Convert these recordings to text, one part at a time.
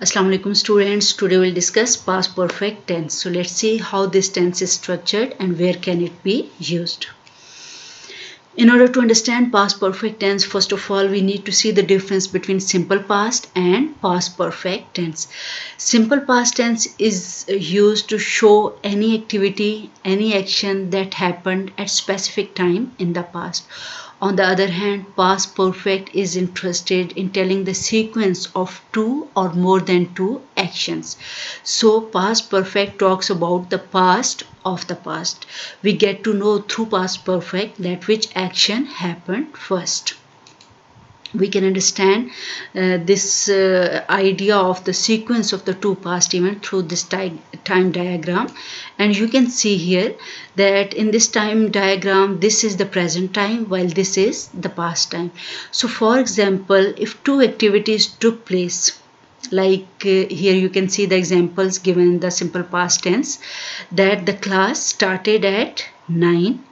Assalamu alaikum students. Today we'll discuss past perfect tense. So let's see how this tense is structured and where can it be used. In order to understand past perfect tense, first of all we need to see the difference between simple past and past perfect tense. Simple past tense is used to show any activity, any action that happened at specific time in the past. On the other hand, past perfect is interested in telling the sequence of two or more than two actions. So past perfect talks about the past of the past. We get to know through past perfect that which action happened first. We can understand this idea of the sequence of the two past events through this time diagram, and you can see here that in this time diagram this is the present time while this is the past time. So for example, if two activities took place, like here you can see the examples given in the simple past tense, that the class started at 9,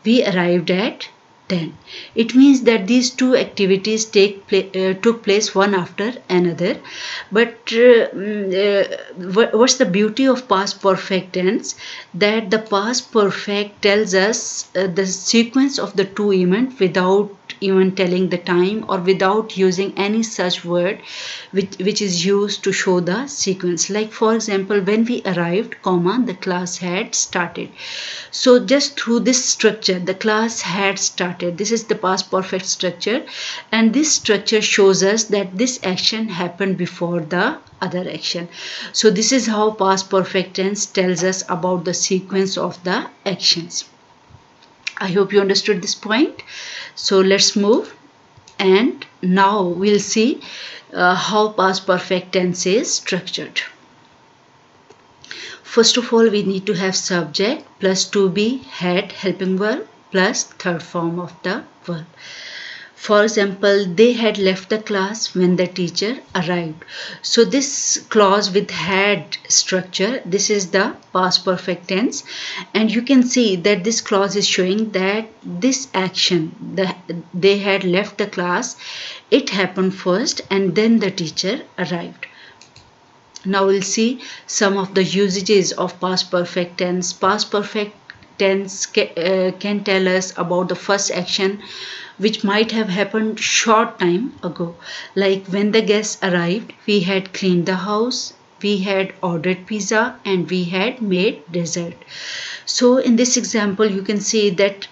we arrived at 10. It means that these two activities took place one after another. But what's the beauty of past perfect tense? That the past perfect tells us the sequence of the two events without even telling the time or without using any such word which is used to show the sequence. Like for example, when we arrived, the class had started. So just through this structure, the class had started. This is the past perfect structure, and this structure shows us that this action happened before the other action. So this is how past perfect tense tells us about the sequence of the actions. I hope you understood this point. So let's move, and now we'll see how past perfect tense is structured. First of all, we need to have subject plus to be, had, helping verb plus third form of the verb. For example, they had left the class when the teacher arrived. So this clause with had structure, this is the past perfect tense, and you can see that this clause is showing that this action, they had left the class, it happened first and then the teacher arrived. Now we'll see some of the usages of past perfect tense. Past perfect tense can tell us about the first action which might have happened short time ago. Like when the guests arrived, we had cleaned the house, we had ordered pizza, and we had made dessert. So in this example, you can see that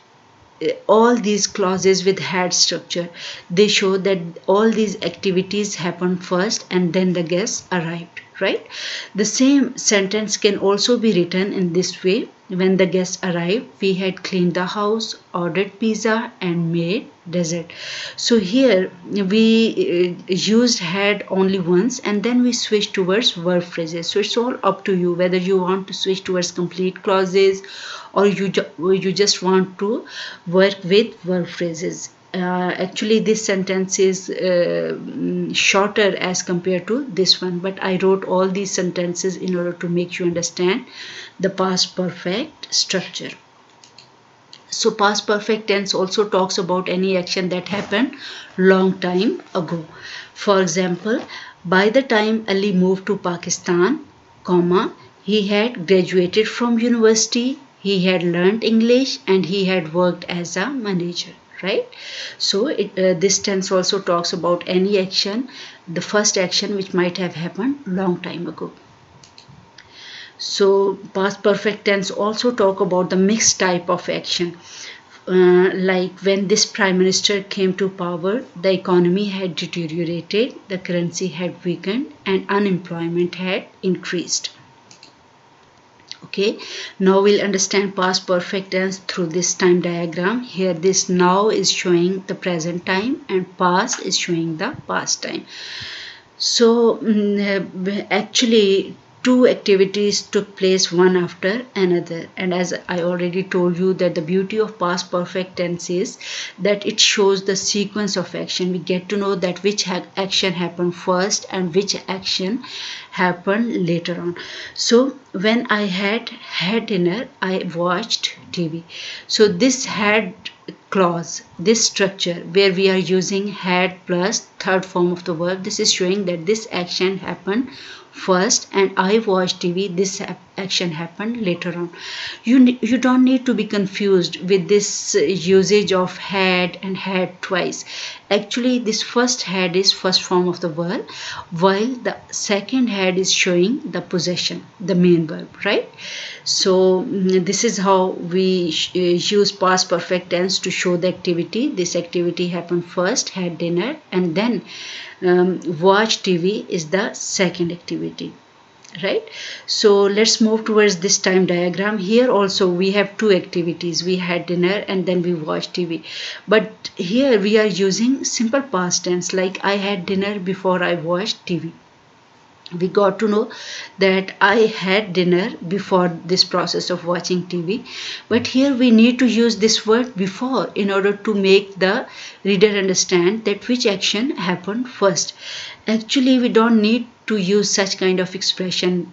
all these clauses with had structure, they show that all these activities happened first and then the guests arrived, right? The same sentence can also be written in this way: when the guests arrived, we had cleaned the house, ordered pizza, and made dessert. So here we used had only once and then we switched towards verb phrases. So it's all up to you whether you want to switch towards complete clauses or you just want to work with verb phrases. Actually this sentence is shorter as compared to this one, but I wrote all these sentences in order to make you understand the past perfect structure. So past perfect tense also talks about any action that happened long time ago. For example, by the time Ali moved to Pakistan, he had graduated from university, he had learned English, and he had worked as a manager, right? So this tense also talks about any action, the first action which might have happened long time ago. So past perfect tense also talk about the mixed type of action. Like when this prime minister came to power, the economy had deteriorated, the currency had weakened, and unemployment had increased. Okay, now we'll understand past perfect tense through this time diagram. Here this now is showing the present time and past is showing the past time. So actually two activities took place one after another, and as I already told you that the beauty of past perfect tense is that it shows the sequence of action. We get to know that which action happened first and which action happened later on. So when I had dinner, I watched TV. So this had clause, this structure where we are using had plus third form of the verb, this is showing that this action happened first and I watched TV, this action happened later on. You don't need to be confused with this usage of had and had twice. Actually, this first had is first form of the verb, while the second had is showing the possession, the main verb, right? So this is how we use past perfect tense to show the activity. This activity happened first, had dinner, and then watch TV is the second activity, right? So let's move towards this time diagram. Here also we have two activities. We had dinner and then we watched TV, but here we are using simple past tense, like I had dinner before I watched TV. We got to know that I had dinner before this process of watching TV, but here we need to use this word before in order to make the reader understand that which action happened first. Actually, we don't need to use such kind of expression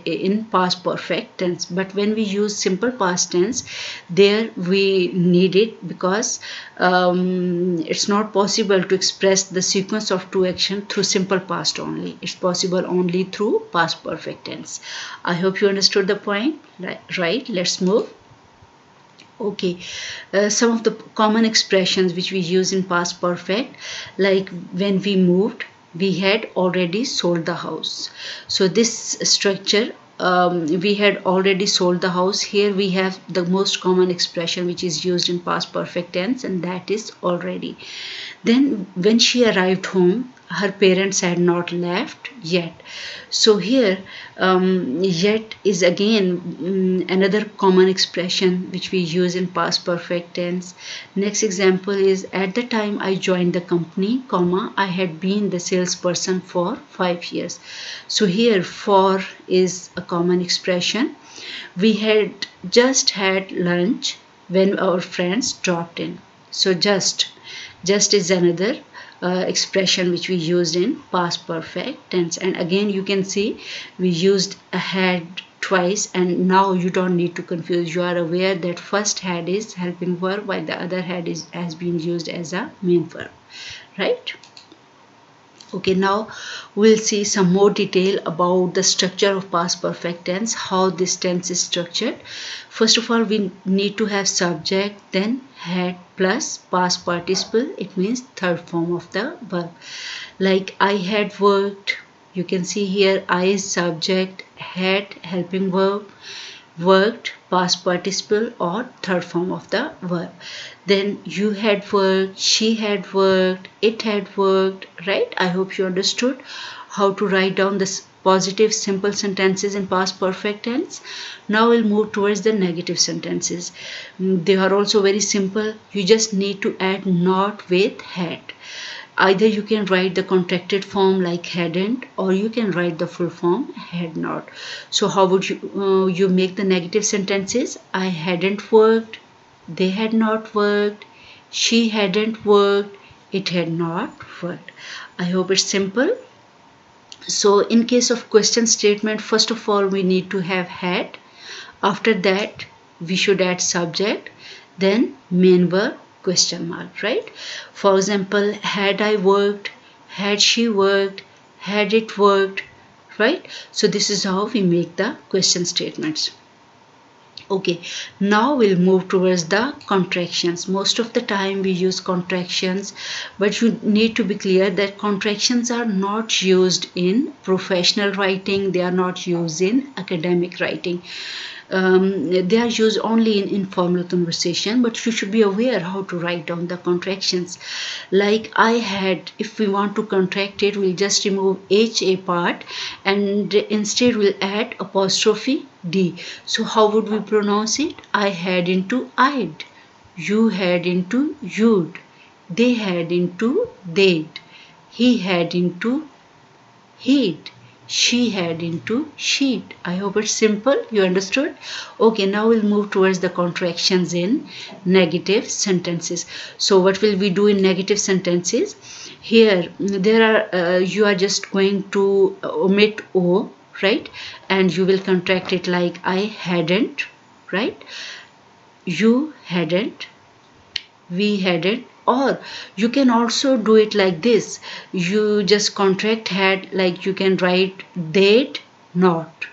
in past perfect tense, but when we use simple past tense, there we need it, because it's not possible to express the sequence of two actions through simple past only. It's possible only through past perfect tense. I hope you understood the point, right? Let's move. Okay, some of the common expressions which we use in past perfect, like when we moved, we had already sold the house. So this structure, we had already sold the house. Here we have the most common expression which is used in past perfect tense, and that is already. Then when she arrived home, her parents had not left yet. So here yet is again another common expression which we use in past perfect tense. Next example is, at the time I joined the company, comma, I had been the salesperson for 5 years. So here for is a common expression. We had just had lunch when our friends dropped in. So just is another expression which we used in past perfect tense. And again you can see we used a had twice, and now you don't need to confuse. You are aware that first had is helping verb while the other had has been used as a main verb, right? Okay, now we'll see some more detail about the structure of past perfect tense, how this tense is structured. First of all, we need to have subject, then had plus past participle. It means third form of the verb. Like I had worked, you can see here I is subject, had helping verb, worked past participle or third form of the verb. Then you had worked, she had worked, it had worked, right? I hope you understood how to write down this positive simple sentences in past perfect tense. Now we'll move towards the negative sentences. They are also very simple. You just need to add not with had. Either you can write the contracted form like hadn't, or you can write the full form had not. So how would you make the negative sentences? I hadn't worked, they had not worked, she hadn't worked, it had not worked. I hope it's simple. So in case of question statement, first of all we need to have had. After that we should add subject, then main verb question mark, right? For example, had I worked, had she worked, had it worked, right? So this is how we make the question statements. Okay, now we'll move towards the contractions. Most of the time we use contractions, but you need to be clear that contractions are not used in professional writing. They are not used in academic writing. They are used only in informal conversation, but you should be aware how to write down the contractions. Like I had, if we want to contract it, we'll just remove HA part and instead we'll add apostrophe D. So how would we pronounce it? I had into I'd, you had into you'd, they had into they'd, he had into he'd, she had into she'd. I hope it's simple. You understood? Okay, now we'll move towards the contractions in negative sentences. So what will we do in negative sentences? Here, there are you are just going to omit O, right? And you will contract it like I hadn't, right? You hadn't, we hadn't. Or you can also do it like this. You just contract had, like you can write they'd not,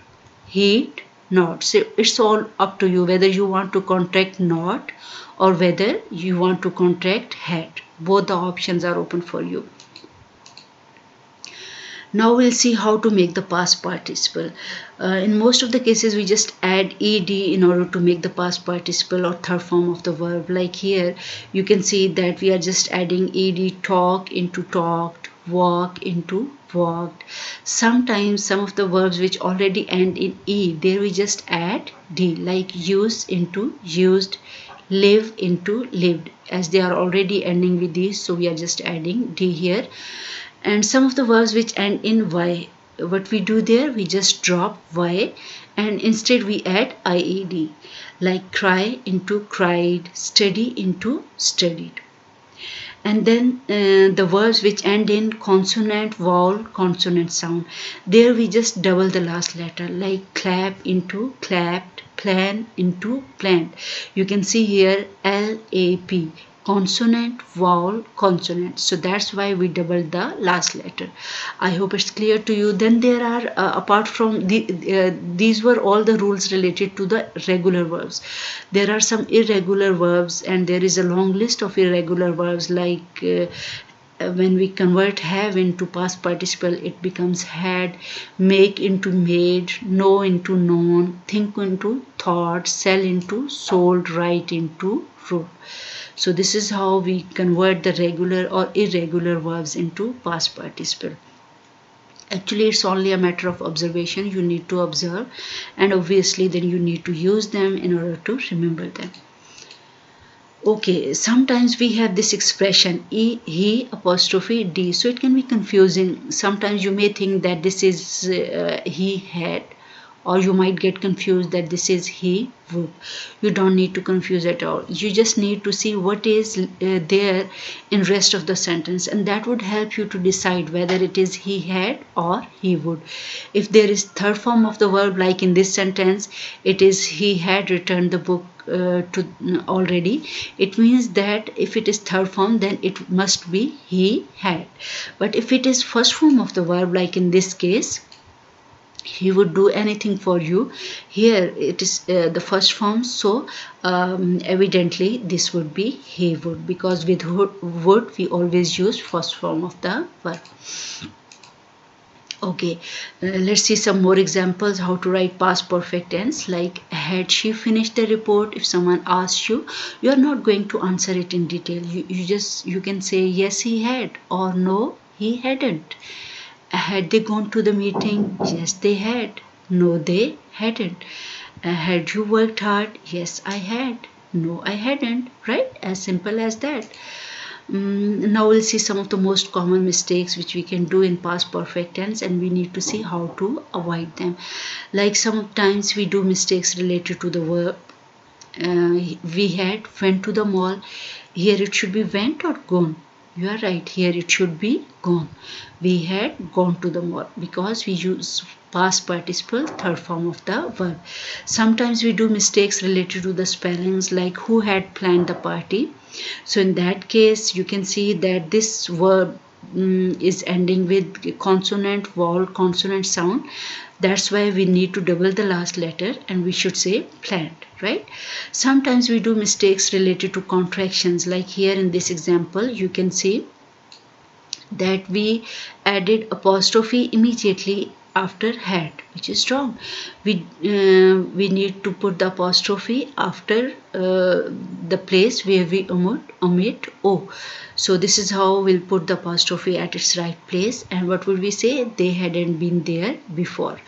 he'd not. So it's all up to you whether you want to contract not or whether you want to contract had. Both the options are open for you. Now we'll see how to make the past participle. In most of the cases, we just add ed in order to make the past participle or third form of the verb. Like here, you can see that we are just adding ed, talk into talked, walk into walked. Sometimes some of the verbs which already end in e, there we just add d, like use into used, live into lived. As they are already ending with these, so we are just adding d here. And some of the verbs which end in y, what we do there, we just drop y and instead we add ied, like cry into cried, study into studied. And then the verbs which end in consonant, vowel, consonant sound, there we just double the last letter, like clap into clapped, plan into planned. You can see here lap, consonant, vowel, consonant. So that's why we doubled the last letter. I hope it's clear to you. Then there are, apart from these were all the rules related to the regular verbs. There are some irregular verbs, and there is a long list of irregular verbs, like when we convert have into past participle, it becomes had, make into made, know into known, think into thought, sell into sold, write into wrote. So this is how we convert the regular or irregular verbs into past participle. Actually, it's only a matter of observation. You need to observe, and obviously then you need to use them in order to remember them. Okay, sometimes we have this expression he apostrophe d, so it can be confusing. Sometimes you may think that this is he had, or you might get confused that this is he would. You don't need to confuse at all. You just need to see what is there in rest of the sentence, and that would help you to decide whether it is he had or he would. If there is third form of the verb, like in this sentence, it is he had returned the book to already, it means that if it is third form, then it must be he had. But if it is first form of the verb, like in this case, he would do anything for you, here it is the first form, so evidently this would be he would, because with would we always use first form of the verb. Okay, let's see some more examples how to write past perfect tense. Like, had she finished the report? If someone asks you, you are not going to answer it in detail. You can say yes he had, or no he hadn't. Had they gone to the meeting? Yes they had. No they hadn't. Had you worked hard? Yes I had. No I hadn't. Right? As simple as that. Now we'll see some of the most common mistakes which we can do in past perfect tense, and we need to see how to avoid them. Like, sometimes we do mistakes related to the verb. We had went to the mall. Here it should be went or gone. You are right, here it should be gone. We had gone to the mall, because we use past participle, third form of the verb. Sometimes we do mistakes related to the spellings, like who had planned the party. So in that case, you can see that this verb is ending with consonant, vowel, consonant sound. That's why we need to double the last letter, and we should say planned, right? Sometimes we do mistakes related to contractions, like here in this example, you can see that we added apostrophe immediately after had, which is wrong. We need to put the apostrophe after the place where we omit o. So this is how we'll put the apostrophe at its right place. And what would we say? They hadn't been there before.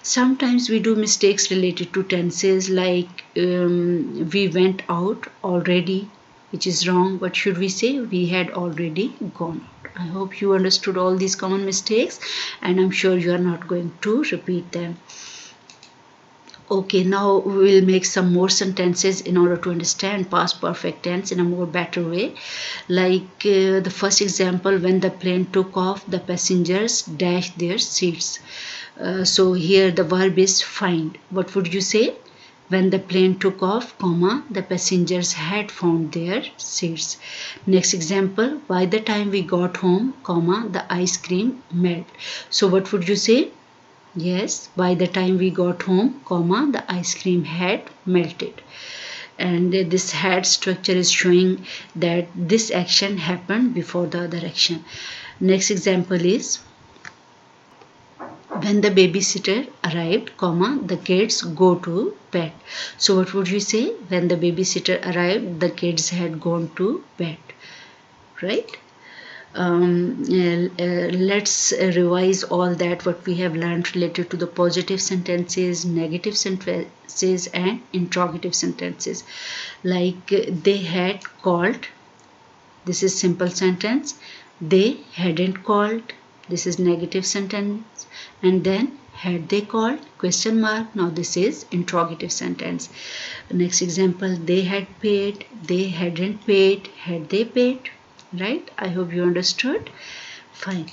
Sometimes we do mistakes related to tenses, like we went out already, which is wrong. What should we say? We had already gone out. I hope you understood all these common mistakes, and I'm sure you are not going to repeat them. Okay, now we'll make some more sentences in order to understand past perfect tense in a more better way. Like the first example, when the plane took off, the passengers dashed their seats. So here the verb is find. What would you say? When the plane took off, comma, the passengers had found their seats. Next example, by the time we got home, comma, the ice cream melted. So what would you say? Yes, by the time we got home, comma, the ice cream had melted. And this had structure is showing that this action happened before the other action. Next example is, when the babysitter arrived, comma, the kids go to bed. So what would you say? When the babysitter arrived, the kids had gone to bed, right? Let's revise all that what we have learned related to the positive sentences, negative sentences, and interrogative sentences. Like they had called, this is simple sentence. They hadn't called, this is negative sentence. And then had they called, question mark, now this is interrogative sentence. Next example, they had paid, they hadn't paid, had they paid, right? I hope you understood. Fine.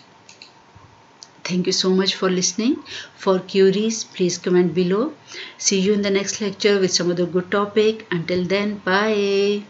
Thank you so much for listening. For queries, please comment below. See you in the next lecture with some other good topic. Until then, bye.